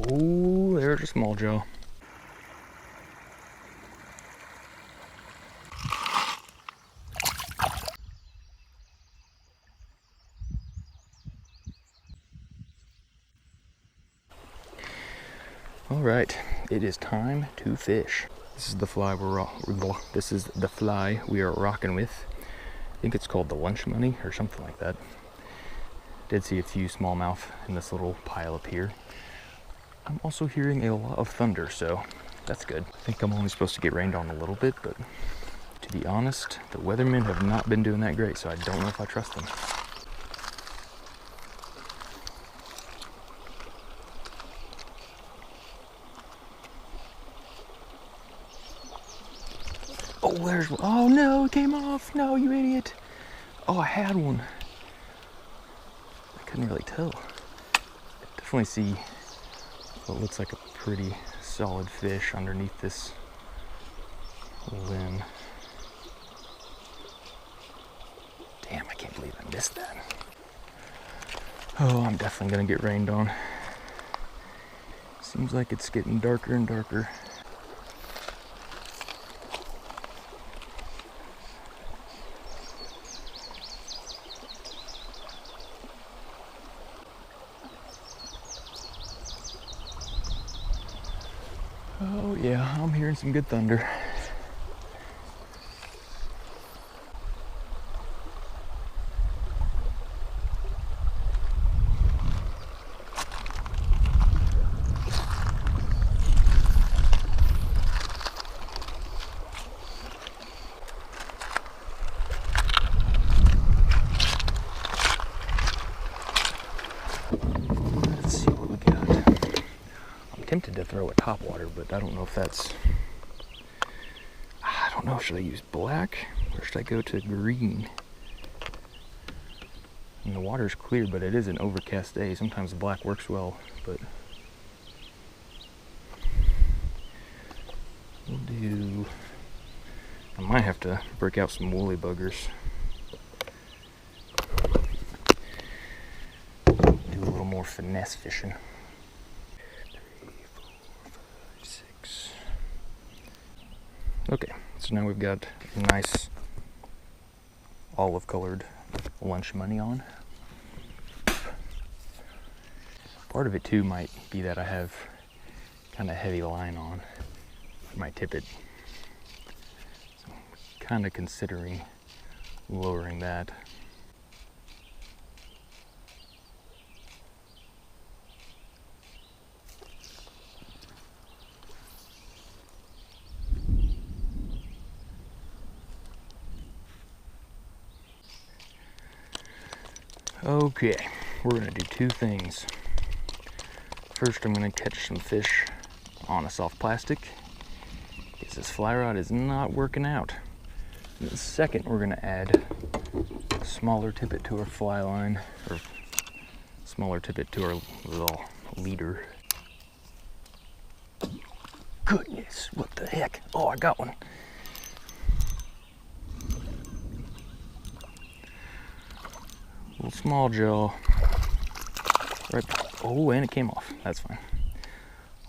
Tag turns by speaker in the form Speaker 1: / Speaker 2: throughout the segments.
Speaker 1: Oh, there's a smalljaw. All right, it is time to fish. This is the fly we are rocking with. I think it's called the lunch money or something like that. Did see a few smallmouth in this little pile up here. I'm also hearing a lot of thunder, so that's good. I think I'm only supposed to get rained on a little bit, but to be honest, the weathermen have not been doing that great, so I don't know if I trust them. Oh, there's one. Oh no, it came off. No, you idiot. Oh, I had one. I couldn't really tell. Definitely see what looks like a pretty solid fish underneath this limb. Damn, I can't believe I missed that. Oh, I'm definitely gonna get rained on. Seems like it's getting darker and darker. Oh yeah, I'm hearing some good thunder. Let's see what we got. I'm tempted to throw a topwater, but I don't know if that's... I don't know, should I use black or should I go to green? And the water's clear, but it is an overcast day. Sometimes the black works well, but we'll do... I might have to break out some woolly buggers. Do a little more finesse fishing. 3, 4, 5, 6. Okay, so now we've got a nice olive colored lunch money on. Part of it too might be that I have kind of heavy line on. I might tip it. So I'm kind of considering lowering that. Okay, we're gonna do two things. First, I'm gonna catch some fish on a soft plastic because this fly rod is not working out. And then second, we're gonna add a smaller tippet to our fly line, or smaller tippet to our little leader. Goodness, what the heck? Oh, I got one. Little small jaw. Right. Oh, and it came off. That's fine.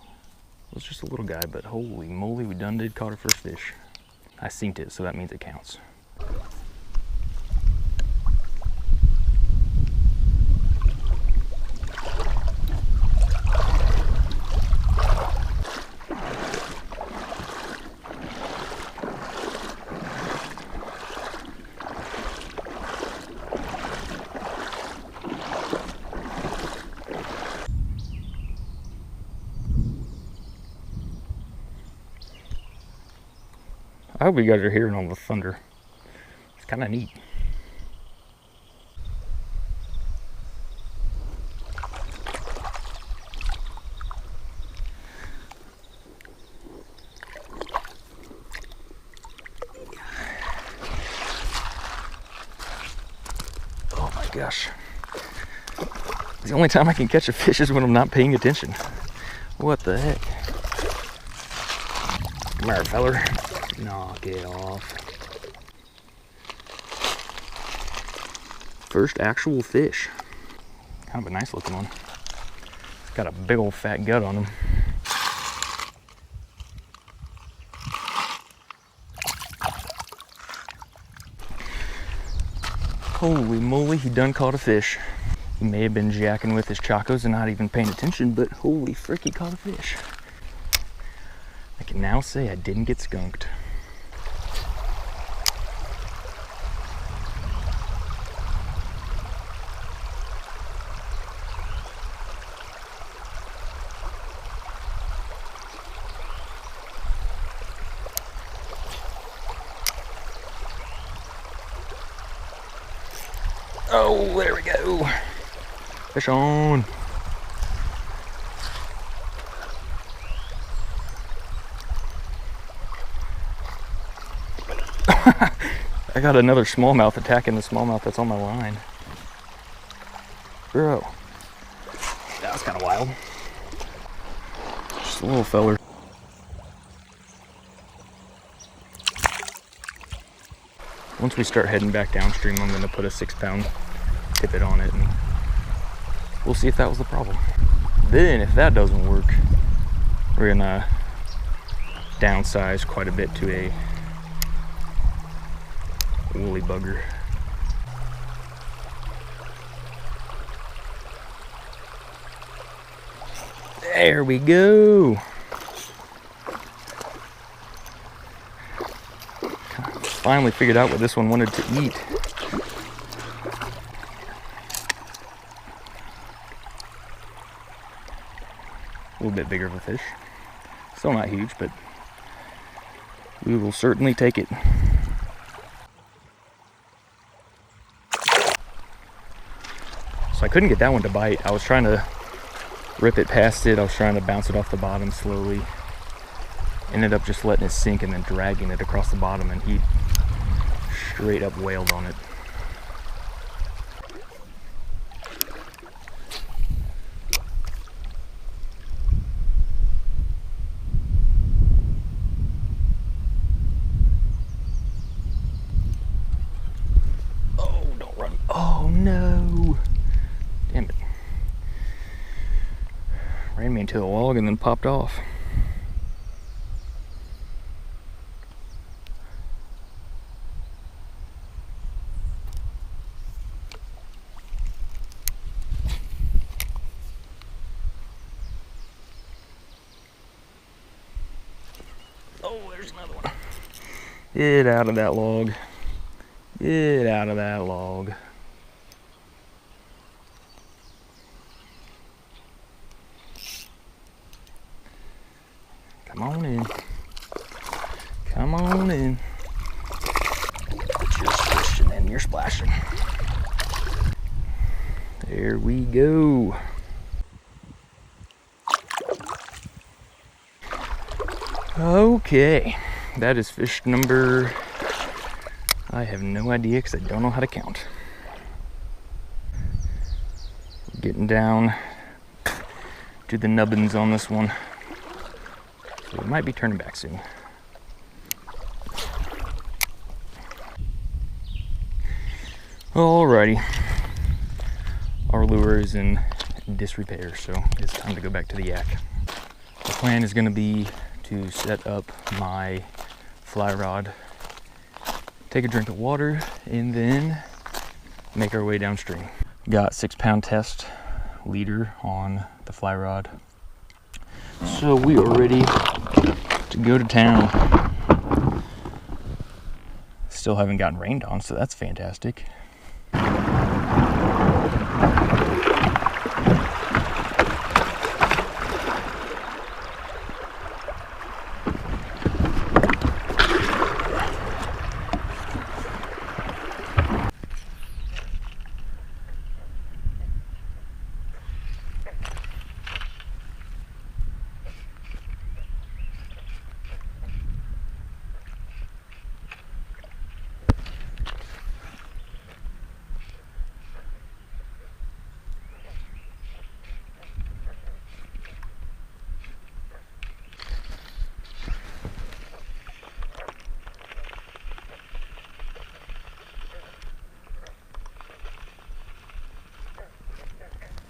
Speaker 1: It was just a little guy, but holy moly, we done did caught our first fish. I synced it, so that means it counts. I hope you guys are hearing all the thunder. It's kind of neat. Oh my gosh. The only time I can catch a fish is when I'm not paying attention. What the heck? Come here, feller. Knock it off. First actual fish. Kind of a nice looking one. Got a big old fat gut on him. Holy moly, he done caught a fish. He may have been jacking with his chacos and not even paying attention, but holy frick, he caught a fish. I can now say I didn't get skunked. Oh, there we go. Fish on. I got another smallmouth attacking the smallmouth that's on my line. Bro, that was kind of wild. Just a little feller. Once we start heading back downstream, I'm going to put a 6-pound tippet on it, and we'll see if that was the problem. Then, if that doesn't work, we're going to downsize quite a bit to a woolly bugger. There we go. Finally figured out what this one wanted to eat. A little bit bigger of a fish. Still not huge, but we will certainly take it. So I couldn't get that one to bite. I was trying to rip it past it. I was trying to bounce it off the bottom slowly. Ended up just letting it sink and then dragging it across the bottom, and he straight up wailed on it. Oh, don't run. Oh no. Damn it. Ran me into a log and then popped off. Oh, there's another one. Get out of that log. Get out of that log. Come on in. Come on in. You're splashing and you're splashing. There we go. Okay, that is fish number, I have no idea because I don't know how to count. Getting down to the nubbins on this one. So we might be turning back soon. Alrighty, our lure is in disrepair, so it's time to go back to the yak. The plan is going to be to set up my fly rod, take a drink of water, and then make our way downstream. Got 6-pound test leader on the fly rod, so we are ready to go to town. Still haven't gotten rained on, so that's fantastic.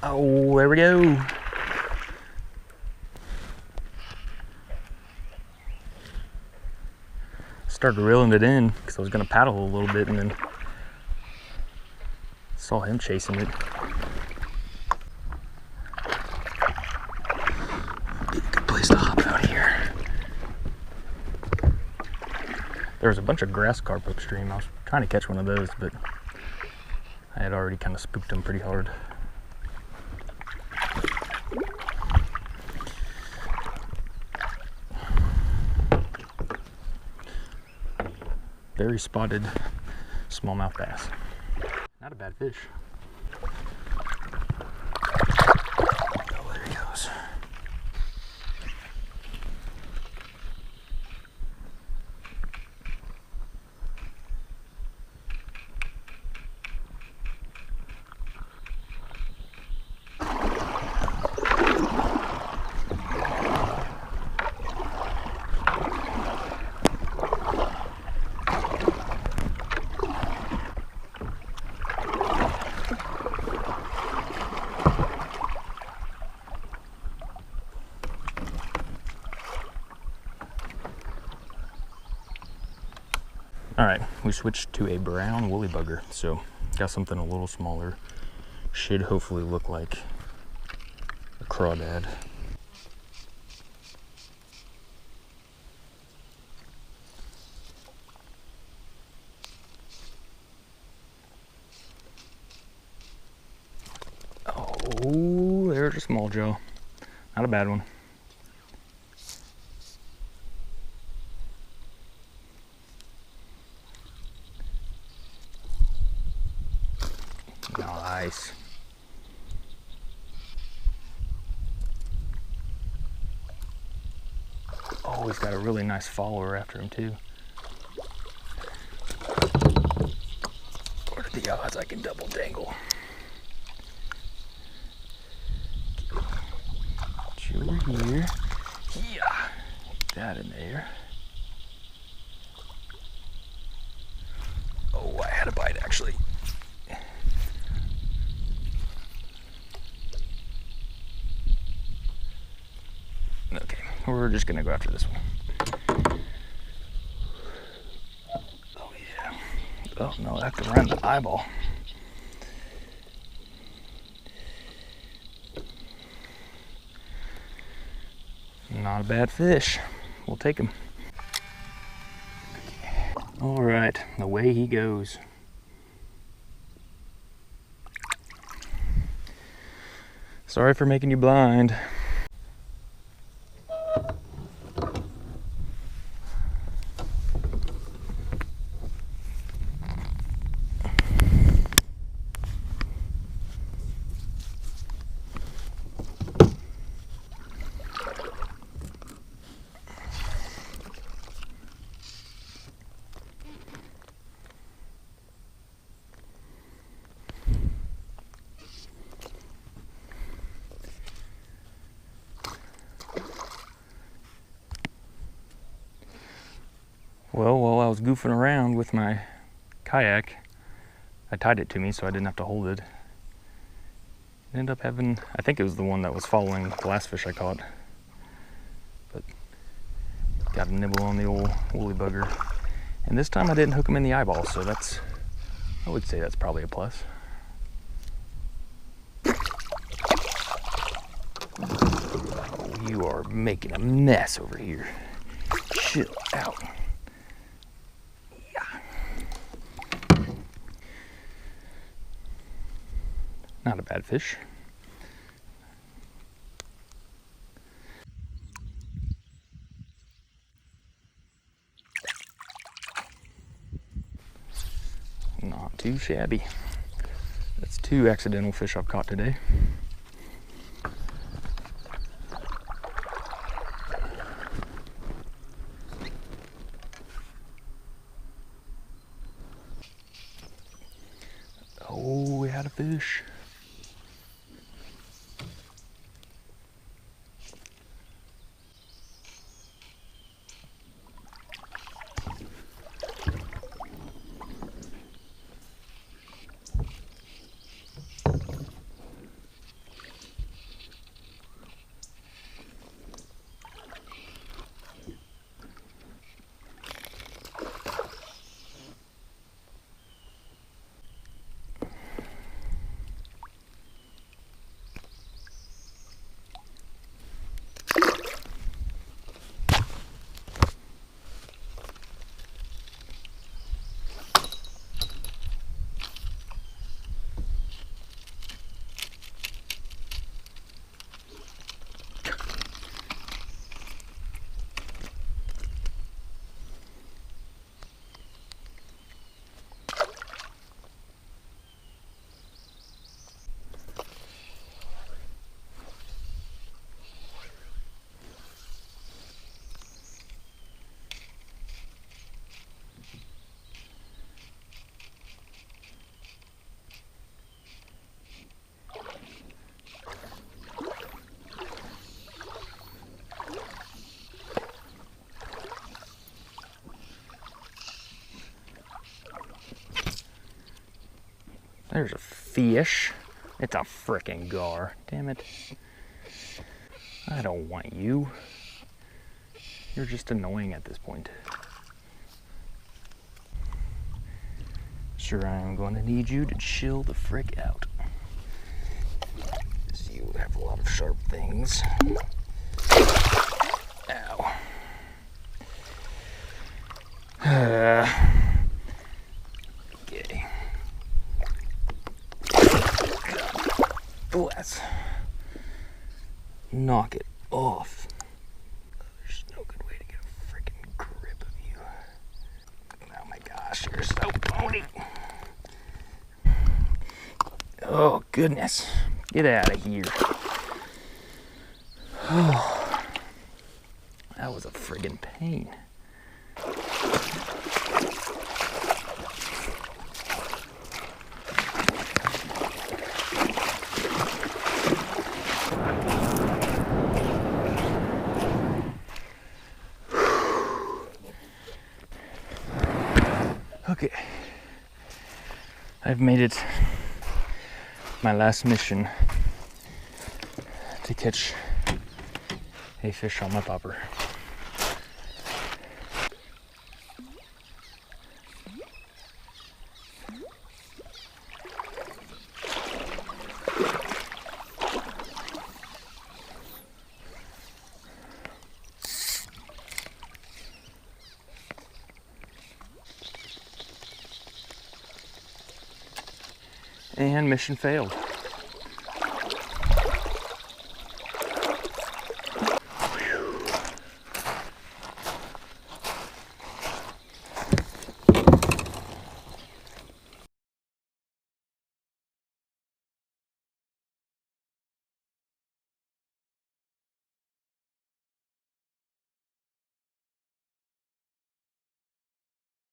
Speaker 1: Oh, there we go. started reeling it in because I was going to paddle a little bit, and then saw him chasing it. Be a good place to hop out here. There was a bunch of grass carp upstream. I was trying to catch one of those, but I had already kind of spooked them pretty hard. Very spotted smallmouth bass. Not a bad fish. Oh, there he goes. All right, we switched to a brown woolly bugger, so got something a little smaller. Should hopefully look like a crawdad. Oh, there's a small jaw. Not a bad one. Nice. Oh, he's got a really nice follower after him too. What are the odds I can double dangle? Get you over here. Yeah, get that in there. Oh, I had a bite actually. Okay, we're just gonna go after this one. Oh yeah. Oh no, I have to run the eyeball. Not a bad fish. We'll take him. All right, away he goes. Sorry for making you blind. Well, while I was goofing around with my kayak, I tied it to me so I didn't have to hold it. Ended up having, I think it was the one that was following the last fish I caught. But got a nibble on the old woolly bugger. And this time I didn't hook him in the eyeball, so that's, I would say that's probably a plus. Oh, you are making a mess over here. Chill out. Not a bad fish. Not too shabby. That's 2 accidental fish I've caught today. Oh, we had a fish. There's a fish. It's a frickin' gar. Damn it. I don't want you. You're just annoying at this point. Sure, I am going to need you to chill the frick out. Because you have a lot of sharp things. Ow. Okay. Let's knock it off. There's no good way to get a freaking grip of you. Oh my gosh, you're so bony. Oh goodness, get out of here. Oh, that was a friggin' pain. Okay, I've made it my last mission to catch a fish on my popper. And mission failed.